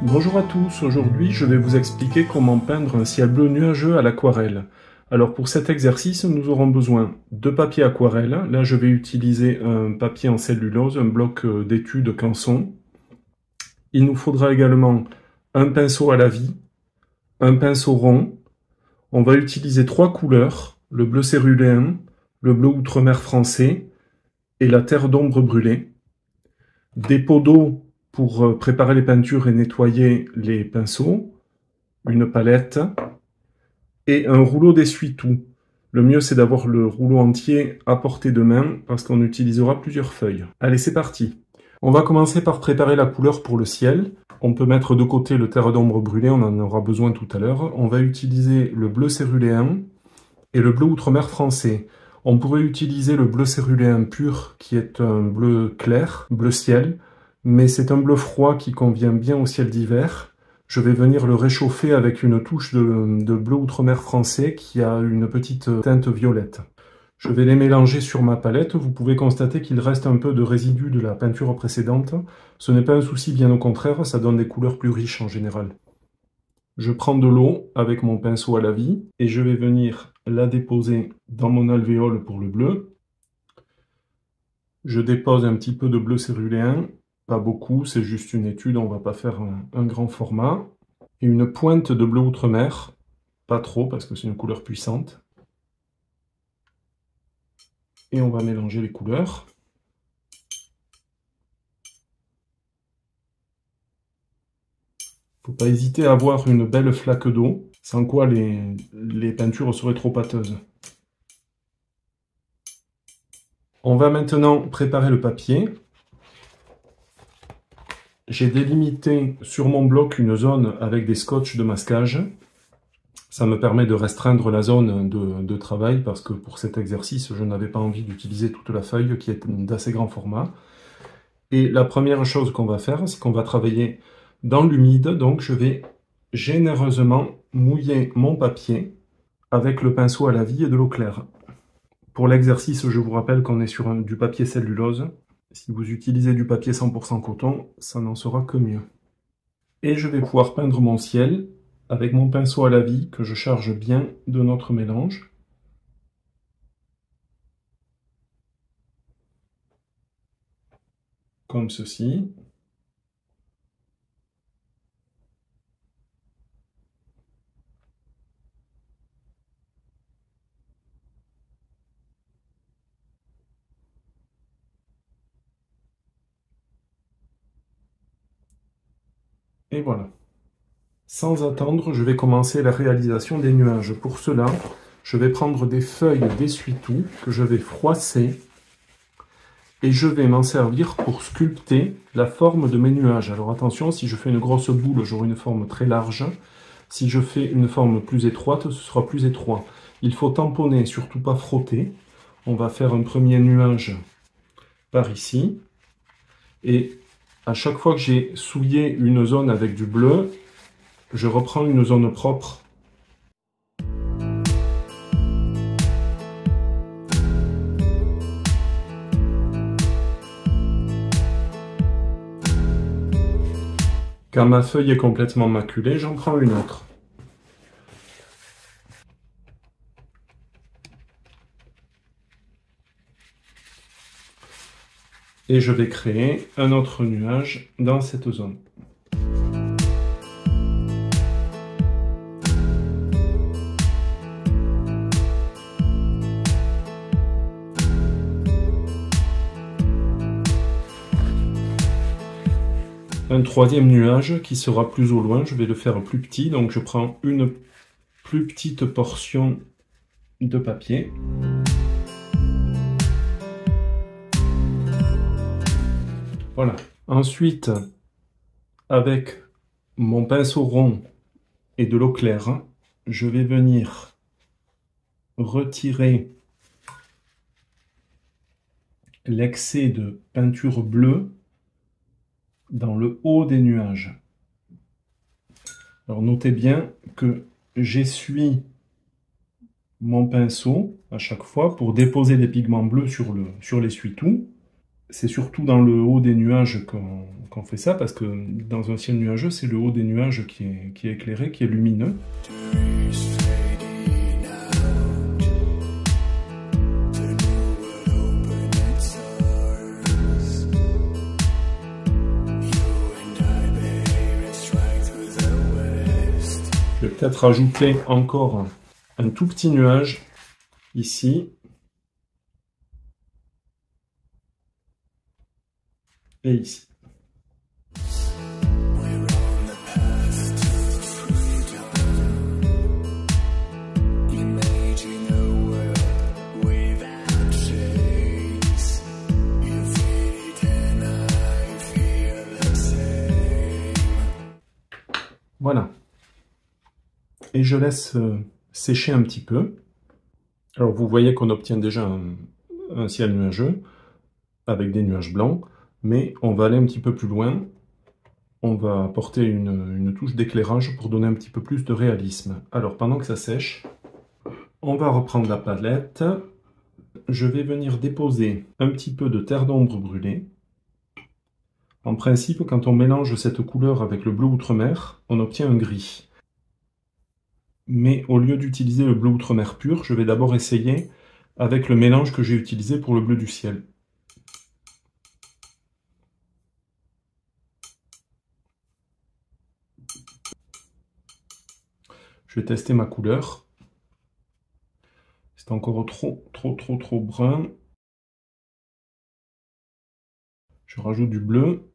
Bonjour à tous, aujourd'hui je vais vous expliquer comment peindre un ciel bleu nuageux à l'aquarelle. Alors pour cet exercice, nous aurons besoin de papier aquarelle. Là je vais utiliser un papier en cellulose, un bloc d'étude Canson. Il nous faudra également un pinceau à la vie, un pinceau rond. On va utiliser 3 couleurs, le bleu céruléen, le bleu outre-mer français et la terre d'ombre brûlée. Des pots d'eau pour préparer les peintures et nettoyer les pinceaux, une palette et un rouleau d'essuie-tout. Le mieux c'est d'avoir le rouleau entier à portée de main parce qu'on utilisera plusieurs feuilles. Allez, c'est parti. On va commencer par préparer la couleur pour le ciel. On peut mettre de côté le terre d'ombre brûlée, on en aura besoin tout à l'heure. On va utiliser le bleu céruléen et le bleu outre-mer français. On pourrait utiliser le bleu céruléen pur qui est un bleu clair, bleu ciel, mais c'est un bleu froid qui convient bien au ciel d'hiver. Je vais venir le réchauffer avec une touche de bleu outre-mer français qui a une petite teinte violette. Je vais les mélanger sur ma palette. Vous pouvez constater qu'il reste un peu de résidus de la peinture précédente. Ce n'est pas un souci, bien au contraire, ça donne des couleurs plus riches en général. Je prends de l'eau avec mon pinceau à la vie et je vais venir la déposer dans mon alvéole pour le bleu. Je dépose un petit peu de bleu céruléen. Pas beaucoup, c'est juste une étude, on va pas faire un grand format. Et une pointe de bleu outre-mer, pas trop parce que c'est une couleur puissante. Et on va mélanger les couleurs. Faut pas hésiter à avoir une belle flaque d'eau, sans quoi les peintures seraient trop pâteuses. On va maintenant préparer le papier. J'ai délimité sur mon bloc une zone avec des scotch de masquage. Ça me permet de restreindre la zone de travail parce que pour cet exercice, je n'avais pas envie d'utiliser toute la feuille qui est d'assez grand format. Et la première chose qu'on va faire, c'est qu'on va travailler dans l'humide. Donc je vais généreusement mouiller mon papier avec le pinceau à la vie et de l'eau claire. Pour l'exercice, je vous rappelle qu'on est sur du papier cellulose. Si vous utilisez du papier 100% coton, ça n'en sera que mieux. Et je vais pouvoir peindre mon ciel avec mon pinceau à la vie que je charge bien de notre mélange. Comme ceci. Et voilà. Sans attendre, je vais commencer la réalisation des nuages. Pour cela, je vais prendre des feuilles d'essuie-tout que je vais froisser et je vais m'en servir pour sculpter la forme de mes nuages. Alors attention, si je fais une grosse boule, j'aurai une forme très large. Si je fais une forme plus étroite, ce sera plus étroit. Il faut tamponner, surtout pas frotter. On va faire un premier nuage par ici. Et à chaque fois que j'ai souillé une zone avec du bleu, je reprends une zone propre. Quand ma feuille est complètement maculée, j'en prends une autre. Et je vais créer un autre nuage dans cette zone. Un troisième nuage qui sera plus au loin, je vais le faire plus petit, donc je prends une plus petite portion de papier. Voilà. Ensuite, avec mon pinceau rond et de l'eau claire, je vais venir retirer l'excès de peinture bleue dans le haut des nuages. Alors notez bien que j'essuie mon pinceau à chaque fois pour déposer des pigments bleus sur l'essuie-tout. c'est surtout dans le haut des nuages qu'on fait ça, parce que dans un ciel nuageux, c'est le haut des nuages qui est éclairé, qui est lumineux. Je vais peut-être rajouter encore un tout petit nuage ici. Et ici. Voilà. Et je laisse sécher un petit peu. Alors vous voyez qu'on obtient déjà un ciel nuageux avec des nuages blancs. Mais on va aller un petit peu plus loin, on va apporter une touche d'éclairage pour donner un petit peu plus de réalisme. Alors pendant que ça sèche, on va reprendre la palette. Je vais venir déposer un petit peu de terre d'ombre brûlée. En principe, quand on mélange cette couleur avec le bleu outre-mer, on obtient un gris. Mais au lieu d'utiliser le bleu outre-mer pur, je vais d'abord essayer avec le mélange que j'ai utilisé pour le bleu du ciel. Je vais tester ma couleur. C'est encore trop brun. Je rajoute du bleu.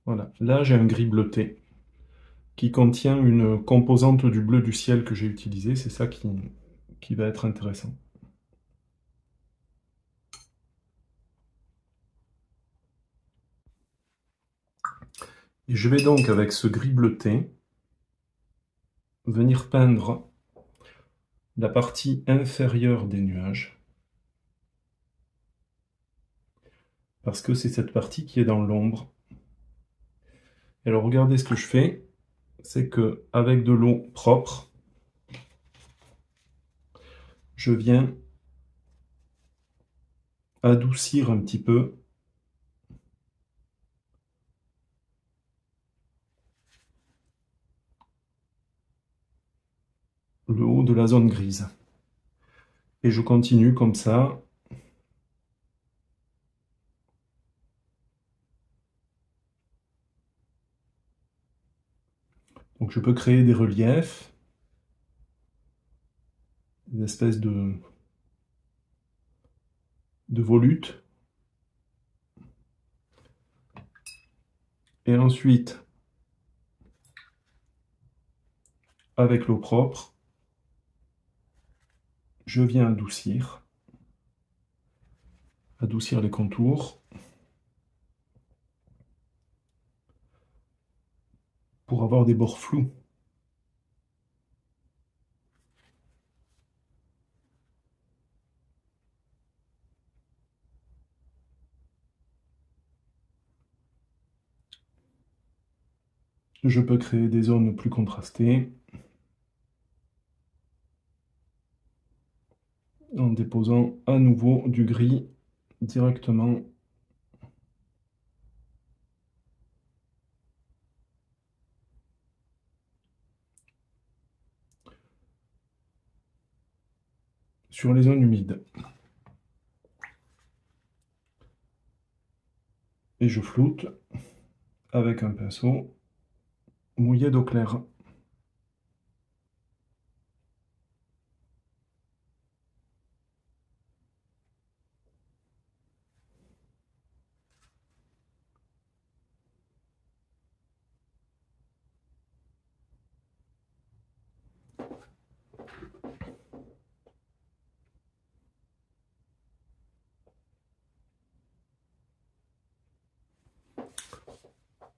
Voilà, là j'ai un gris bleuté qui contient une composante du bleu du ciel que j'ai utilisé. C'est ça qui va être intéressant. Et je vais donc, avec ce gris bleuté, venir peindre la partie inférieure des nuages. Parce que c'est cette partie qui est dans l'ombre. Et alors regardez ce que je fais, c'est que avec de l'eau propre, je viens adoucir un petit peu le haut de la zone grise. Et je continue comme ça. Donc je peux créer des reliefs, des espèces de volutes. Et ensuite, avec l'eau propre, je viens adoucir les contours pour avoir des bords flous. Je peux créer des zones plus contrastées en déposant à nouveau du gris directement sur les zones humides. Et je floute avec un pinceau mouillé d'eau claire.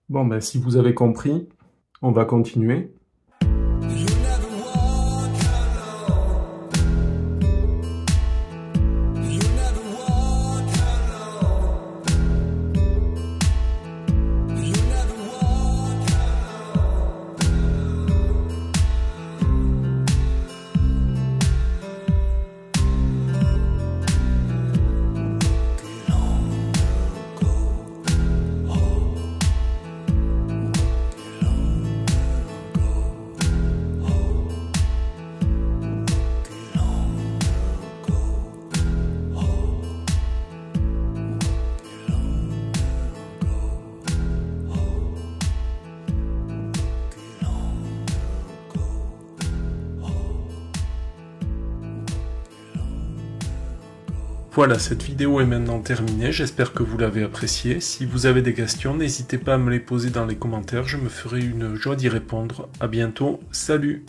Bon, ben, si vous avez compris, on va continuer. Voilà, cette vidéo est maintenant terminée, j'espère que vous l'avez appréciée. Si vous avez des questions, n'hésitez pas à me les poser dans les commentaires, je me ferai une joie d'y répondre. À bientôt, salut!